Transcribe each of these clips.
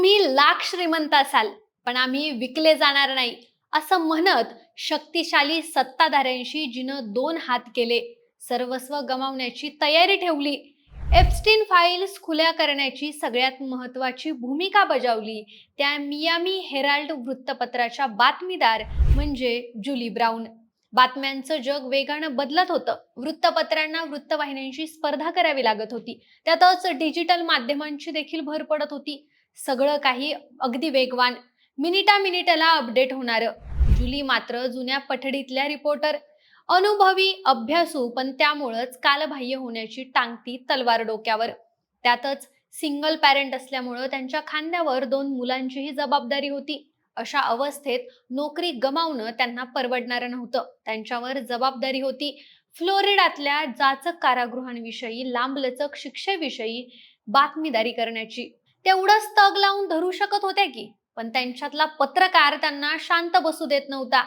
तुम्ही लाख श्रीमंत असाल, पण आम्ही विकले जाणार नाही, असं म्हणत शक्तिशाली सत्ताधाऱ्यांशी जिनं दोन हात केले, सर्वस्व गमावण्याची तयारी ठेवली, एप्स्टीन फाईल्स खुल्या करण्याची सगळ्यात महत्त्वाची भूमिका बजावली, त्या मियामी हेराल्ड वृत्तपत्राच्या बातमीदार म्हणजे जुली ब्राऊन. बातम्यांचं जग वेगानं बदलत होतं. वृत्तपत्रांना वृत्तवाहिन्यांशी स्पर्धा करावी लागत होती. त्यातच डिजिटल माध्यमांची देखील भर पडत होती. सगळं काही अगदी वेगवान, मिनिटाला अपडेट होणारं. जुली मात्र जुन्या पठडीतल्या रिपोर्टर, अनुभवी, अभ्यासू, पण त्यामुळंच कालबाह्य होण्याची टांगती तलवार डोक्यावर. त्यातच सिंगल पॅरेंट असल्यामुळं त्यांच्या खांद्यावर दोन मुलांचीही जबाबदारी होती. अशा अवस्थेत नोकरी गमावणं त्यांना परवडणारं नव्हतं. त्यांच्यावर जबाबदारी होती फ्लोरिडातल्या जाचक कारागृहांविषयी, लांबलचक शिक्षेविषयी बातमीदारी करण्याची. तेवढंच तग लावून धरू शकत होत्या की, पण त्यांच्यातला पत्रकार त्यांना शांत बसू देत नव्हता.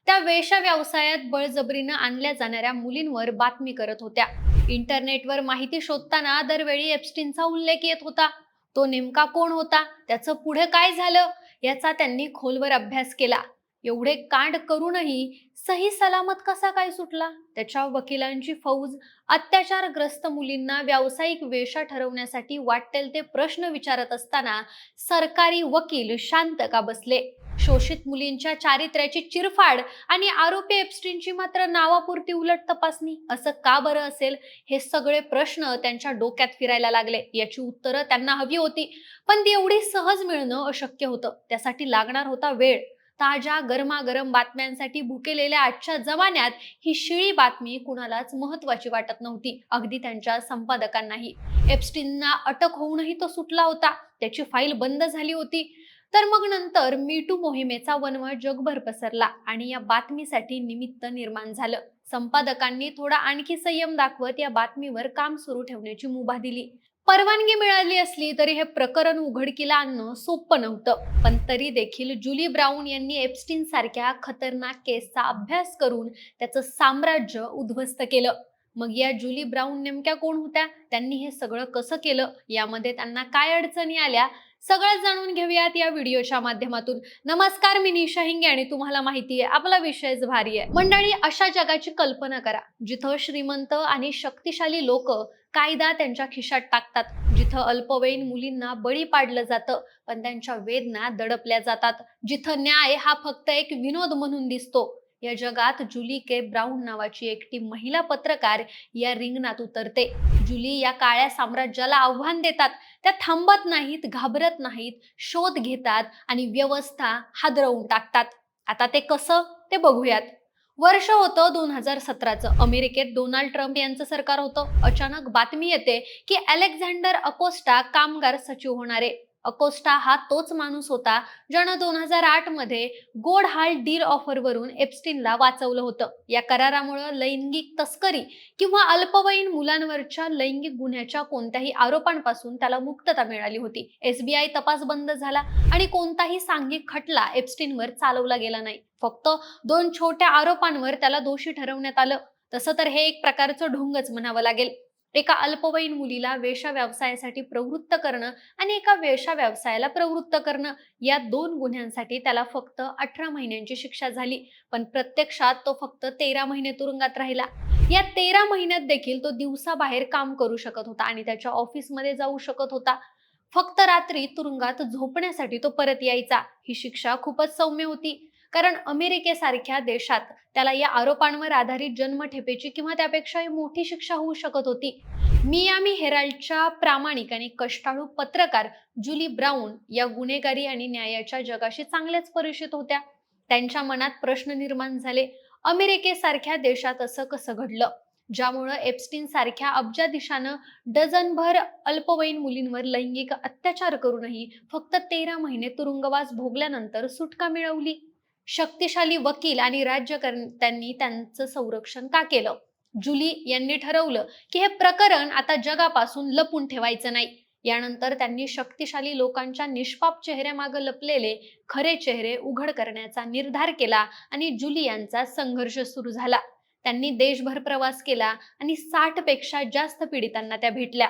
त्या वेश्या व्यवसायात बळजबरीनं आणल्या जाणाऱ्या मुलींवर बातमी करत होत्या. इंटरनेटवर माहिती शोधताना दरवेळी एप्स्टीनचा उल्लेख येत होता. तो नेमका कोण होता, त्याचं पुढे काय झालं, याचा त्यांनी खोलवर अभ्यास केला. एवढे कांड करूनही सही सलामत कसा काय सुटला? त्याच्या वकिलांची फौज अत्याचारग्रस्त मुलींना व्यावसायिक वेश्या ठरवण्यासाठी वाटेल ते प्रश्न विचारत असताना सरकारी वकील शांत का बसले? शोषित मुलींच्या चारित्र्याची चिरफाड आणि आरोपी एप्स्टीनची मात्र नावापुरती उलट तपासणी, असं का बरं असेल? हे सगळे प्रश्न त्यांच्या डोक्यात फिरायला लागले. याची उत्तरं त्यांना हवी होती, पण ती एवढी सहज मिळणं अशक्य होतं. त्यासाठी लागणार होता वेळ. ताज्या गरमागरम बातम्यांसाठी भुकेलेल्या आजच्या जमान्यात ही शिळी बातमी कुणालाच महत्वाची वाटत नव्हती, अगदी त्यांच्या संपादकांनाही. एप्स्टीनना अटक होऊनही तो सुटला होता, त्याची फाईल बंद झाली होती. तर मग नंतर मी टू मोहिमेचा वणवण जगभर पसरला आणि या बातमीसाठी निमित्त निर्माण झालं. संपादकांनी थोडा आणखी संयम दाखवत या बातमीवर काम सुरू ठेवण्याची मुभा दिली. परवानगी मिळाली असली तरी हे प्रकरण उघडकीला आणणं सोपं नव्हतं. पण तरी देखील जुली ब्राऊन यांनी एप्स्टीन सारख्या खतरनाक केसचा अभ्यास करून त्याचं साम्राज्य उद्ध्वस्त केलं. मग या जुली ब्राऊन नेमक्या कोण होत्या? त्यांनी हे सगळं कसं केलं? यामध्ये त्यांना काय अडचणी आल्या? सगळं जाणून घेऊयात या व्हिडिओच्या माध्यमातून. नमस्कार, मी निशा हिंगे आणि तुम्हाला माहिती आहे आपला विषयच भारी आहे. मंडळी, अशा जगाची कल्पना करा जिथं श्रीमंत आणि शक्तिशाली लोक कायदा त्यांच्या खिशात टाकतात, जिथं अल्पवयीन मुलींना बळी पाडलं जातं पण त्यांच्या वेदना दडपल्या जातात, जिथं न्याय हा फक्त एक विनोद म्हणून दिसतो. या जगात जुली के ब्राऊन नावाची एकटी महिला पत्रकार या रिंगणात उतरते. जुली या काळ्या साम्राज्याला आव्हान देतात. त्या थांबत नाहीत, घाबरत नाहीत, शोध घेतात आणि व्यवस्था हादरवून टाकतात. आता ते कसं, ते बघूयात. वर्ष होतं 2017चं. अमेरिकेत डोनाल्ड ट्रम्प यांचं सरकार होतं. अचानक बातमी येते की अलेक्झांडर अकोस्टा कामगार सचिव होणार आहे. अकोस्टा हा तोच माणूस होता ज्यानं 2008 मध्ये गोडहाल डील ऑफरवरून एप्स्टीनला वाचवलं होतं. या करारामुळे लैंगिक तस्करी किंवा अल्पवयीन मुलांवरच्या लैंगिक गुन्ह्याच्या कोणत्याही आरोपांपासून त्याला मुक्तता मिळाली होती. FBI तपास बंद झाला आणि कोणताही सांघिक खटला एप्स्टीनवर चालवला गेला नाही. फक्त 2 छोट्या आरोपांवर त्याला दोषी ठरवण्यात आलं. तसं तर हे एक प्रकारचं ढोंगच म्हणावं लागेल. एका अल्पवयीन मुलीला वेश्या व्यवसायासाठी प्रवृत्त करणं आणि एका वेश्या व्यवसायाला प्रवृत्त करणं, या 2 गुन्ह्यांसाठी त्याला फक्त 18 महिन्यांची शिक्षा झाली. पण प्रत्यक्षात तो फक्त 13 महिने तुरुंगात राहिला. या 13 महिन्यात देखील तो दिवसाबाहेर काम करू शकत होता आणि त्याच्या ऑफिसमध्ये जाऊ शकत होता. फक्त रात्री तुरुंगात झोपण्यासाठी तो परत यायचा. ही शिक्षा खूपच सौम्य होती, कारण अमेरिकेसारख्या देशात त्याला या आरोपांवर आधारित जन्मठेपेची किंवा त्यापेक्षाही मोठी शिक्षा होऊ शकत होती. मियामी हेराल्डच्या प्रामाणिक आणि कष्टाळू पत्रकार जुली ब्राऊन या गुन्हेगारी आणि न्यायाच्या जगाशी चांगलेच परिचित होत्या. त्यांच्या मनात प्रश्न निर्माण झाले. अमेरिकेसारख्या देशात असं कसं घडलं, ज्यामुळं एप्स्टीन सारख्या अब्जाधीशानं डझनभर अल्पवयीन मुलींवर लैंगिक अत्याचार करूनही फक्त 13 महिने तुरुंगवास भोगल्यानंतर सुटका मिळवली? शक्तिशाली वकील आणि राज्यकर्त्यांनी त्यांचं संरक्षण का केलं? जुली यांनी ठरवलं की हे प्रकरण आता जगापासून लपून ठेवायचं नाही. यानंतर त्यांनी शक्तिशाली लोकांच्या निष्पाप चेहऱ्यामागे लपलेले खरे चेहरे उघड करण्याचा निर्धार केला आणि जुली यांचा संघर्ष सुरू झाला. त्यांनी देशभर प्रवास केला आणि 60 पेक्षा जास्त पीडितांना त्या भेटल्या.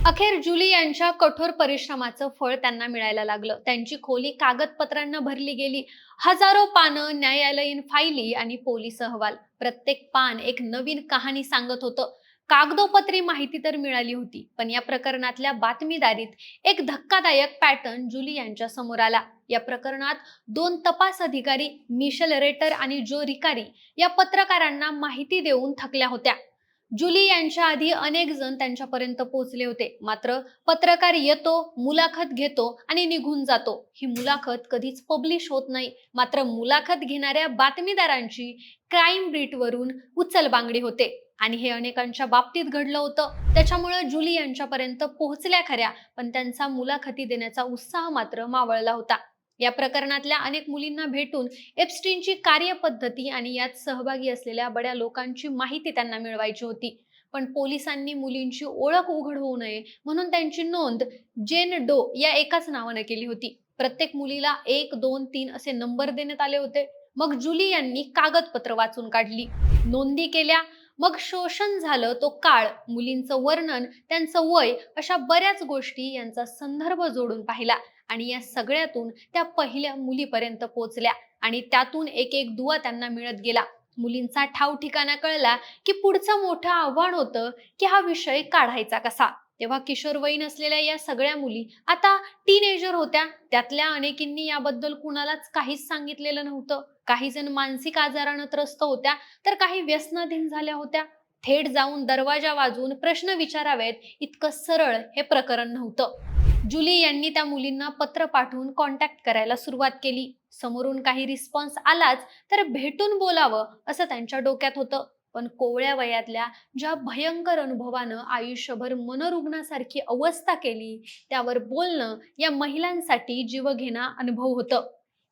अखेर जुली यांच्या कठोर परिश्रमाचं फळ त्यांना मिळायला लागलं. त्यांची खोली कागदपत्रांना भरली गेली. हजारो पानं, न्यायालयीन फायली आणि पोलीस अहवाल. प्रत्येक पान एक नवीन कहाणी सांगत होतं. कागदोपत्री माहिती तर मिळाली होती, पण या प्रकरणातल्या बातमीदारीत एक धक्कादायक पॅटर्न जुली यांच्या समोर आला. या प्रकरणात दोन तपास अधिकारी मिशेल रेटर आणि जो रिकारी या पत्रकारांना माहिती देऊन थकल्या होत्या. जुली यांच्या आधी अनेक जण त्यांच्यापर्यंत पोहोचले होते, मात्र पत्रकार येतो, मुलाखत घेतो आणि निघून जातो. ही मुलाखत कधीच पब्लिश होत नाही. मात्र मुलाखत घेणाऱ्या बातमीदारांची क्राईम बीटवरून उचलबांगडी होते आणि हे अनेकांच्या बाबतीत घडलं होतं. त्याच्यामुळे जुली यांच्यापर्यंत पोहोचल्या खऱ्या, पण त्यांचा मुलाखती देण्याचा उत्साह मात्र मावळला होता. या प्रकरणातल्या अनेक मुलींना भेटून एप्स्टीनची कार्यपद्धती आणि यात सहभागी असलेल्या बड्या लोकांची माहिती त्यांना मिळवायची होती. पण पोलिसांनी मुलींची ओळख उघड होऊ नये म्हणून त्यांची नोंद जेन डो या एकाच नावाने केली होती. प्रत्येक मुलीला 1, 2, 3 असे नंबर देण्यात आले होते. मग जुली यांनी कागदपत्र वाचून काढली, नोंदी केल्या. मग शोषण झालं तो काळ, मुलींचं वर्णन, त्यांचं वय, अशा बऱ्याच गोष्टी यांचा संदर्भ जोडून पाहिला आणि या सगळ्यातून त्या पहिल्या मुलीपर्यंत पोहोचल्या आणि त्यातून एक एक दुवा त्यांना मिळत गेला. मुलींचा ठाव ठिकाणा कळला की पुढचं मोठं आव्हान होतं की हा विषय काढायचा कसा. तेव्हा किशोरवयीन असलेल्या या सगळ्या मुली आता टीनेजर होत्या. त्यातल्या अनेकींनी याबद्दल कुणालाच काहीच सांगितलेलं नव्हतं. काही जण मानसिक आजारानं त्रस्त होत्या, तर काही व्यसनाधीन झाल्या होत्या. थेट जाऊन दरवाजा वाजवून प्रश्न विचारावेत इतकं सरळ हे प्रकरण नव्हतं. जुली यांनी त्या मुलींना पत्र पाठवून कॉन्टॅक्ट करायला सुरुवात केली. समोरून काही रिस्पॉन्स आलाच तर भेटून बोलावं असं त्यांच्या डोक्यात होतं. पण कोवळ्या वयातल्या ज्या भयंकर अनुभवानं आयुष्यभर मनोरुग्णासारखी अवस्था केली, त्यावर बोलणं या महिलांसाठी जीवघेणा अनुभव होतं.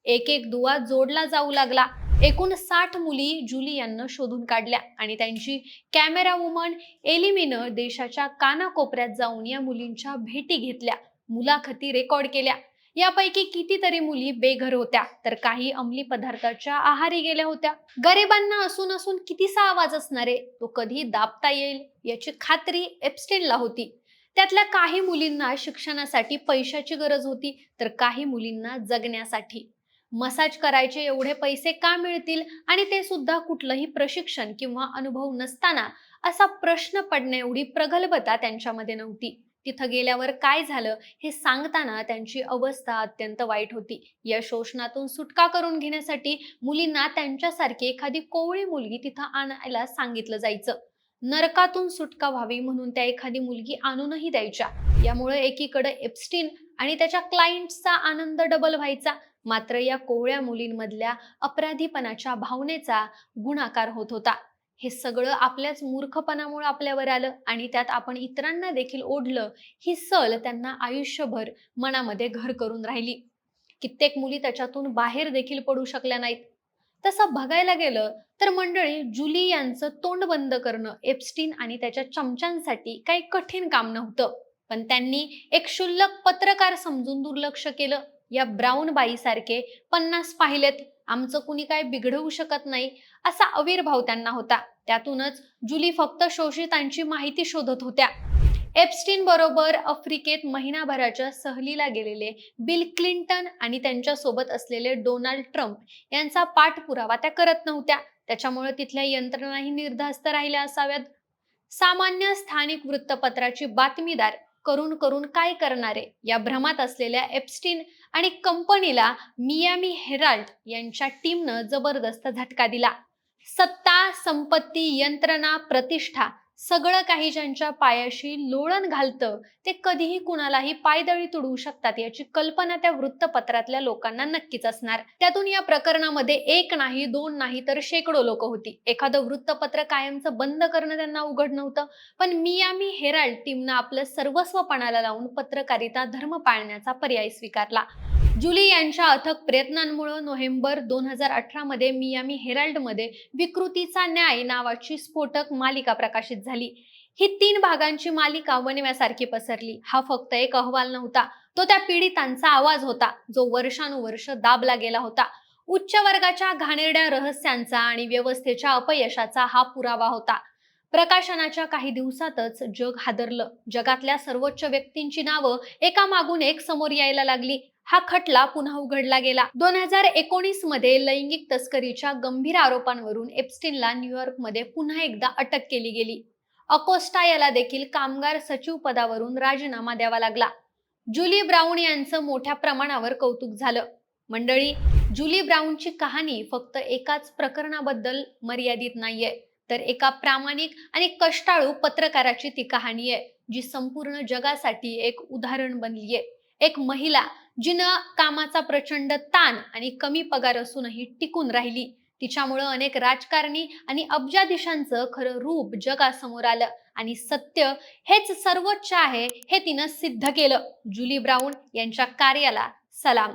एक एक दुवा जोडला जाऊ लागला. एकूण 60 मुली जुली यांना शोधून काढल्या आणि त्यांची कॅमेरा वुमन एलिमीनं देशाच्या कानाकोपऱ्यात जाऊन या मुलींच्या भेटी घेतल्या, मुलाखती रेकॉर्ड केल्या. यापैकी कितीतरी मुली बेघर होत्या, तर काही अंमली पदार्थाच्या आहारी गेल्या होत्या. गरिबांना असून असून कितीसा आवाज असणारे, तो कधी दाबता येईल याची खात्री एप्स्टीनला होती. त्यातल्या काही मुलींना शिक्षणासाठी पैशाची गरज होती, तर काही मुलींना जगण्यासाठी. मसाज करायचे एवढे पैसे का मिळतील आणि ते सुद्धा कुठलंही प्रशिक्षण किंवा अनुभव नसताना, असा प्रश्न पडण्या एवढी प्रगल्भता त्यांच्यामध्ये नव्हती. तिथं गेल्यावर काय झालं हे सांगताना त्यांची अवस्था अत्यंत वाईट होती. या शोषणातून सुटका करून घेण्यासाठी मुलींना त्यांच्यासारखी एखादी कोवळी मुलगी तिथं आणायला सांगितलं जायचं. नरकातून सुटका व्हावी म्हणून त्या एखादी मुलगी आणूनही द्यायच्या. यामुळे एकीकडे एप्स्टीन आणि त्याच्या क्लायंट्सचा आनंद डबल व्हायचा, मात्र या कोवळ्या मुलींमधल्या अपराधीपणाच्या भावनेचा गुणाकार होत होता. हे सगळं आपल्याच मूर्खपणामुळे आपल्यावर आलं आणि त्यात आपण इतरांना देखील ओढलं. ही सल त्यांना आयुष्यभर मनामध्ये घर करून राहिली. कित्येक मुली त्याच्यातून बाहेर देखील पडू शकल्या नाहीत. तसं बघायला गेलं तर मंडळी, जुली यांचं तोंड बंद करणं एप्स्टीन आणि त्याच्या चमच्यांसाठी काही कठीण काम नव्हतं. पण त्यांनी एक क्षुल्लक पत्रकार समजून दुर्लक्ष केलं. या ब्राऊन बाईसारखे 50 पाहिलेत, आमचं कुणी काय बिघडवू शकत नाही, असा आविर्भाव त्यांना होता. त्यातूनच जुली फक्त शोषितांची माहिती शोधत होत्या. एप्स्टीन बरोबर आफ्रिकेत महिनाभराच्या सहलीला गेलेले बिल क्लिंटन आणि त्यांच्यासोबत असलेले डोनाल्ड ट्रम्प यांचा पाठपुरावा त्या करत नव्हत्या. त्याच्यामुळे तिथल्या यंत्रणाही निर्धास्त राहिल्या असाव्यात. सामान्य स्थानिक वृत्तपत्राची बातमीदार करून करून काय करणारे या भ्रमात असलेल्या एप्स्टीन आणि कंपनीला मियामी हेराल्ड यांच्या टीमनं जबरदस्त झटका दिला. सत्ता, संपत्ती, यंत्रणा, प्रतिष्ठा, सगळं काही ज्यांच्या पायाशी लोळण घालतं ते कधीही कुणालाही पायदळी तुडवू शकतात याची कल्पना त्या वृत्तपत्रातल्या लोकांना नक्कीच असणार. त्यातून या प्रकरणामध्ये एक नाही, दोन नाही, तर शेकडो लोक होती. एखादं वृत्तपत्र कायमचं बंद करणं त्यांना उघड नव्हतं, पण मियामी हेराल्ड टीमनं आपलं सर्वस्व पणाला लावून पत्रकारिता धर्म पाळण्याचा पर्याय स्वीकारला. जुली यांच्या अथक प्रयत्नांमुळे नोव्हेंबर 2018 मध्ये मियामी हेराल्डमध्ये विकृतीचा न्याय नावाची स्फोटक मालिका प्रकाशित झाली. ही 3 भागांची मालिका वणव्यासारखी पसरली. हा फक्त एक अहवाल नव्हता, तो त्या पीडितांचा आवाज होता, जो वर्षानुवर्ष दाबला गेला होता. उच्च वर्गाच्या घाणेरड्या रहस्यांचा आणि व्यवस्थेच्या अपयशाचा हा पुरावा होता. प्रकाशनाच्या काही दिवसातच जग हादरलं. जगातल्या सर्वोच्च व्यक्तींची नावं एका मागून एक समोर यायला लागली. हा खटला पुन्हा उघडला गेला. 2019 मध्ये लैंगिक तस्करीच्या गंभीर आरोपांवरून एप्स्टीनला न्यूयॉर्कमध्ये पुन्हा एकदा अटक केली गेली. अकोस्टा याला देखील कामगार सचिव पदावरून राजीनामा द्यावा लागला. जुली ब्राऊन यांचं मोठ्या प्रमाणावर कौतुक झालं. मंडळी, जुली ब्राऊनची कहाणी फक्त एकाच प्रकरणाबद्दल मर्यादित नाहीये, तर एका प्रामाणिक आणि कष्टाळू पत्रकाराची ती कहाणी आहे, जी संपूर्ण जगासाठी एक उदाहरण बनलीये. एक महिला जिनं कामाचा प्रचंड ताण आणि कमी पगार असूनही टिकून राहिली. तिच्यामुळं अनेक राजकारणी आणि अब्जाधीशांचं खरं रूप जगासमोर आलं आणि सत्य हेच सर्वोच्च आहे हे तिनं सिद्ध केलं. जुली ब्राऊन यांच्या कार्याला सलाम.